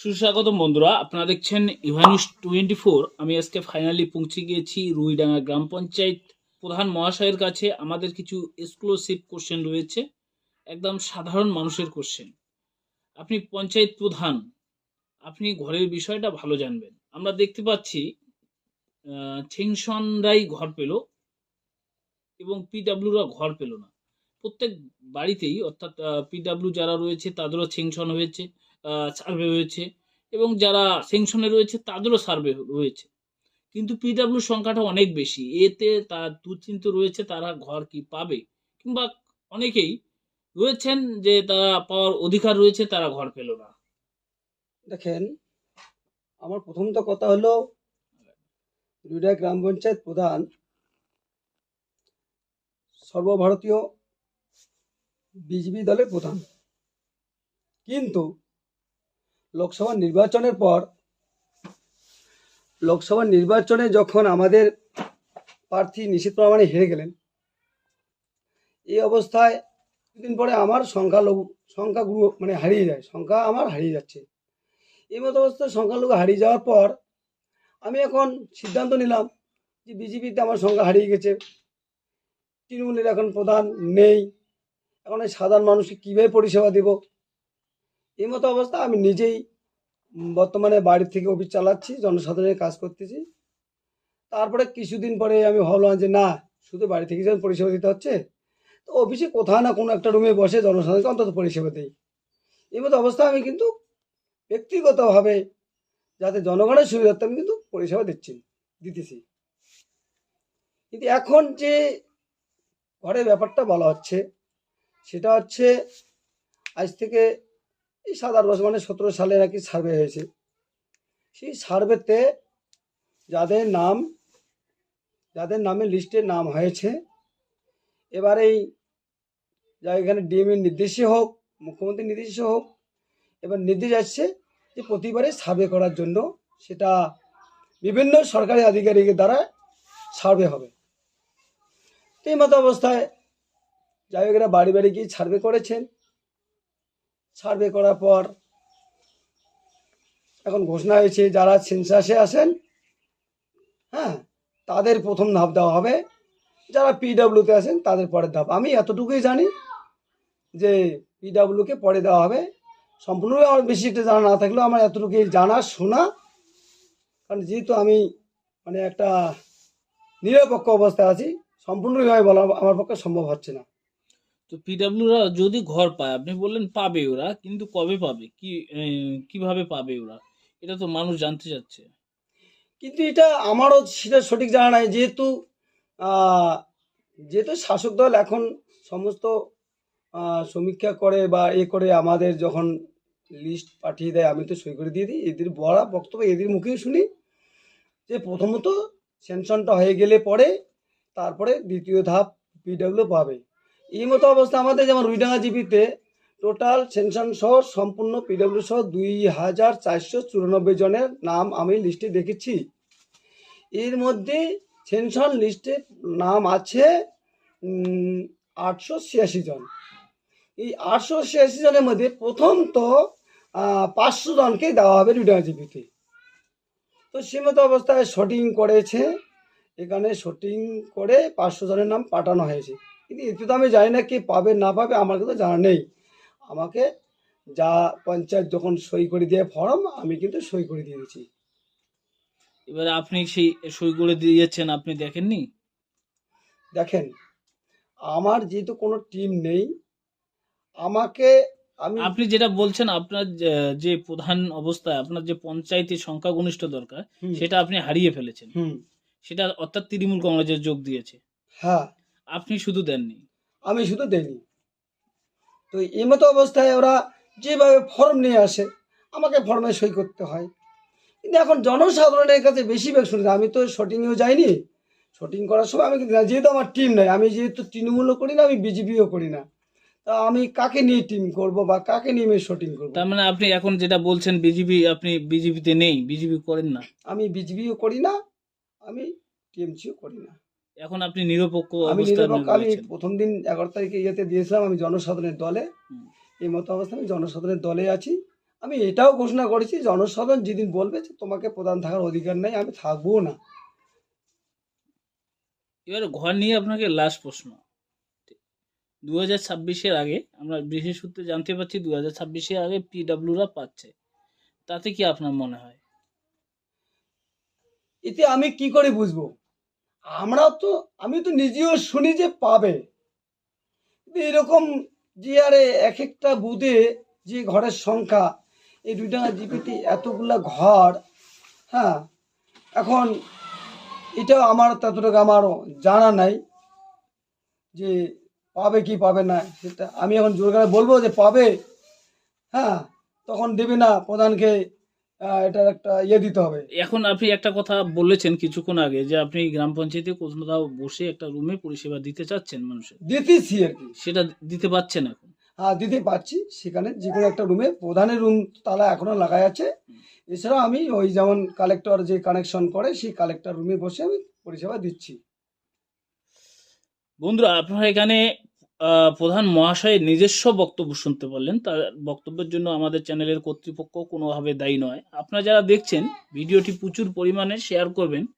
সুস্বাগতম বন্ধুরা, আপনারা দেখছেন ইভানিউজ 24। আমি আজকে ফাইনালি পৌঁছে গিয়েছি রুইডাঙ্গা গ্রাম পঞ্চায়েত প্রধান মহাশয়ের কাছে। আমাদের কিছু এক্সক্লুসিভ কোশ্চেন রয়েছে, একদম সাধারণ মানুষের কোশ্চেন। আপনি পঞ্চায়েত প্রধান, আপনি ঘরের বিষয়টা ভালো জানবেন। আমরা দেখতে পাচ্ছি ছেংসনরাই ঘর পেল এবং পিডাব্লিউরা ঘর পেল না। প্রত্যেক বাড়িতেই, অর্থাৎ পিডাব্লিউ যারা রয়েছে তাদেরও সেংশন হয়েছে, সার্ভে হয়েছে, এবং যারা সেংশনে রয়েছে তাদেরও সার্ভে রয়েছে, কিন্তু পিডাব্লিউ সংখ্যাটা অনেক বেশি। এতে তার দুশ্চিন্ত রয়েছে তারা ঘর কি পাবে, কিংবা অনেকেই রয়েছেন যে তারা পাওয়ার অধিকার রয়েছে, তারা ঘর পেল না। দেখেন, আমার প্রথমত কথা হলো রুইডা গ্রাম পঞ্চায়েত প্রধান সর্বভারতীয় বিজেপি দলের প্রধান, কিন্তু লোকসভা নির্বাচনে যখন আমাদের প্রার্থী নিশীথ প্রামাণিক হেরে গেলেন, এই অবস্থায় কিছুদিন পরে আমার সংখ্যাগুরু হারিয়ে যায়, সংখ্যা আমার হারিয়ে যাচ্ছে। এই মতো অবস্থায় সংখ্যালঘু হারিয়ে যাওয়ার পর আমি এখন সিদ্ধান্ত নিলাম যে বিজেপিতে আমার সংখ্যা হারিয়ে গেছে, তৃণমূলের এখন প্রধান নেই, এখন এই সাধারণ মানুষকে কীভাবে পরিষেবা দেব। এই মতো অবস্থা আমি নিজেই বর্তমানে বাড়ির থেকে অফিস চালাচ্ছি, জনসাধারণের কাজ করতেছি। তারপরে কিছুদিন পরে আমি ভাবলাম যে না, শুধু বাড়ি থেকে যখন পরিষেবা দিতে হচ্ছে, তো অফিসে কোথাও না কোনো একটা রুমে বসে জনসাধারণকে অন্তত পরিষেবা দিই। এই মতো অবস্থা আমি কিন্তু ব্যক্তিগতভাবে যাতে জনগণের সুবিধার্থে আমি কিন্তু পরিষেবা দিতেছি। কিন্তু এখন যে ঘরের ব্যাপারটা বলা হচ্ছে, সেটা হচ্ছে আজ থেকে এই 7-8 বছর 17 সালে নাকি সার্ভে হয়েছে। সেই সার্ভেতে যাদের নামে লিস্টে নাম হয়েছে, এবার এই যা এখানে ডিএমের নির্দেশে হোক, মুখ্যমন্ত্রীর নির্দেশে হোক, এবার নির্দেশ আসছে যে প্রতিবারে সার্ভে করার জন্য সেটা বিভিন্ন সরকারি আধিকারিকের দ্বারা সার্ভে হবে। তো এই মতো অবস্থায় যাই হোক, এরা বাড়ি বাড়ি গিয়ে সার্ভে করেছেন। সার্ভে করার পর এখন ঘোষণা হয়েছে যারা সেন্সাসে আসেন, হ্যাঁ, তাদের প্রথম ধাপ দেওয়া হবে, যারা পিডাব্লিউতে আসেন তাদের পরের ধাপ। আমি এতটুকুই জানি যে পিডাব্লিউকে পরে দেওয়া হবে। সম্পূর্ণভাবে আমার বেশি একটা জানা না থাকলেও আমার এতটুকুই জানা শোনা, কারণ যেহেতু আমি একটা নিরপেক্ষ অবস্থায় আছি, সম্পূর্ণভাবে বলা আমার পক্ষে সম্ভব হচ্ছে না। তো পিডাব্লিউরা যদি ঘর পায়, আপনি বললেন পাবে ওরা, কিন্তু কবে পাবে, কিভাবে পাবে ওরা, এটা তো মানুষ জানতে চাচ্ছে। কিন্তু এটা আমারও সেটা সঠিক জানা নাই, যেহেতু শাসক দল এখন সমস্ত সমীক্ষা করে বা করে আমাদের যখন লিস্ট পাঠিয়ে দেয়, আমি তো সই করে দিয়ে দিই। এদের বলা বক্তব্য এদের মুখেই শুনি যে প্রথমত সেনশনটা হয়ে গেলে পরে তারপরে দ্বিতীয় ধাপ পিডাব্লিউ পাবে। এই মতো অবস্থা আমাদের যেমন রুইডাঙ্গা জিপিতে টোটাল সেনশন সহ সম্পূর্ণ পিডাব্লিউ সহ 2494 জনের নাম আমি লিস্টে দেখেছি। এর মধ্যে সেনশন লিস্টে নাম আছে 886 জন। এই 886 জনের মধ্যে প্রথম তো 500 জনকে দেওয়া হবে রুইডাঙ্গা জিপিতে। তো সে মতো অবস্থায় শুটিং করেছে, এখানে শুটিং করে 500 জনের নাম পাঠানো হয়েছে। কিন্তু এতে তো আমি জানি না কে পাবে না পাবে, আমার কিন্তু জানা নেই। আমাকে যা পঞ্চায়েত যখন সই করে দিয়ে ফর্ম, আমি কিন্তু সই করে দিয়ে দিয়েছি। এবারে আপনি সেই সই করে দিয়েছেন, আপনি দেখেননি? দেখেন, আমার যেহেতু কোনো টিম নেই, আপনি যেটা বলছেন, আপনার যে প্রধান অবস্থায় আপনার যে পঞ্চায়েতের সংখ্যাগরিষ্ঠ দরকার, সেটা আপনি হারিয়ে ফেলেছেন। সেটা অর্থাৎ তৃণমূল কংগ্রেসের যোগ দিয়েছে। হ্যাঁ, আপনি শুধু দেননি। আমি শুধু দেইনি। তো এই মতো অবস্থায় ওরা যেভাবে ফর্ম নিয়ে আসে, আমাকে ফর্মে সই করতে হয়। কিন্তু এখন জনসাধারণের কাছে বেশিরভাগ শুনেছি, আমি তো শুটিংয়েও যাইনি। শুটিং করার সময় আমি কিন্তু, যেহেতু আমার টিম নাই, আমি যেহেতু তৃণমূলও করি না, আমি বিজেপিও করি না, তা আমি কাকে নিয়ে টিম করব বা কাকে নিয়ে আমি শুটিং করবো? তার মানে আপনি এখন যেটা বলছেন বিজেপি, আপনি বিজেপিতে নেই, বিজেপি করেন না। আমি বিজেপিও করি না, আমি টিএমসিও করি না। এখন আপনি নিরপেক্ষ আমি অবস্থায় নিরপেক্ষ। আমি রয়েছেন। প্রথম দিন 11 তারিখে ইয়েতে দিয়েছিলাম, আমি জনসাধারণের দলে। এই মতো অবস্থায় আমি জনসাধারণের দলে আছি। আমি এটাও ঘোষণা করেছি, জনসাধারণ যেদিন বলবে যে তোমাকে প্রধান থাকার অধিকার নেই, আমি থাকবো না। এবার ঘর নিয়ে আপনাকে লাস্ট প্রশ্ন। 2026-এর আগে আমরা বিশেষ সূত্রে জানতে পারছি 2026-এর আগে পিডাব্লিউরা পাচ্ছে, তাতে কি আপনার মনে হয়? এতে আমি কি করে বুঝবো? আমি তো নিজেও শুনি যে পাবে, কিন্তু এরকম যে আরে এক একটা বুথে যে ঘরের সংখ্যা, এই 2 টাকা জিপিতে এতগুলা ঘর, হ্যাঁ, এখন এটা আমার ততটুকু আমারও জানা নাই যে পাবে কি পাবে না, সেটা আমি এখন জোর করে বলবো যে পাবে, হ্যাঁ, তখন দেবে না প্রধানকে, এটার একটা দিতে হবে। এখন আপনি একটা কথা বলেছেন কিছুক্ষণ আগে যে আপনি গ্রাম পঞ্চায়েতে কোথাও বসে একটা রুমে পরিষেবা দিতে চাচ্ছেন মানুষের, দিতেছি আর কি। সেটা দিতে পারছেন এখন? হ্যাঁ, দিতে পারছি। সেখানে যে কোনো একটা রুমে প্রধানের রুম তালা এখনো লাগাই আছে। এছাড়াও আমি ওই যেমন কালেক্টর যে কানেকশন করে সেই কালেক্টর রুমে বসে আমি পরিষেবা দিচ্ছি। বন্ধুরা, আপনারা এখানে প্রধান মহাশয়ের নিজস্ব বক্তব্য শুনতে পারলেন। তার বক্তব্যের জন্য আমাদের চ্যানেলের কর্তৃপক্ষ কোনোভাবে দায়ী নয়। আপনারা যারা দেখছেন ভিডিওটি প্রচুর পরিমাণে শেয়ার করবেন।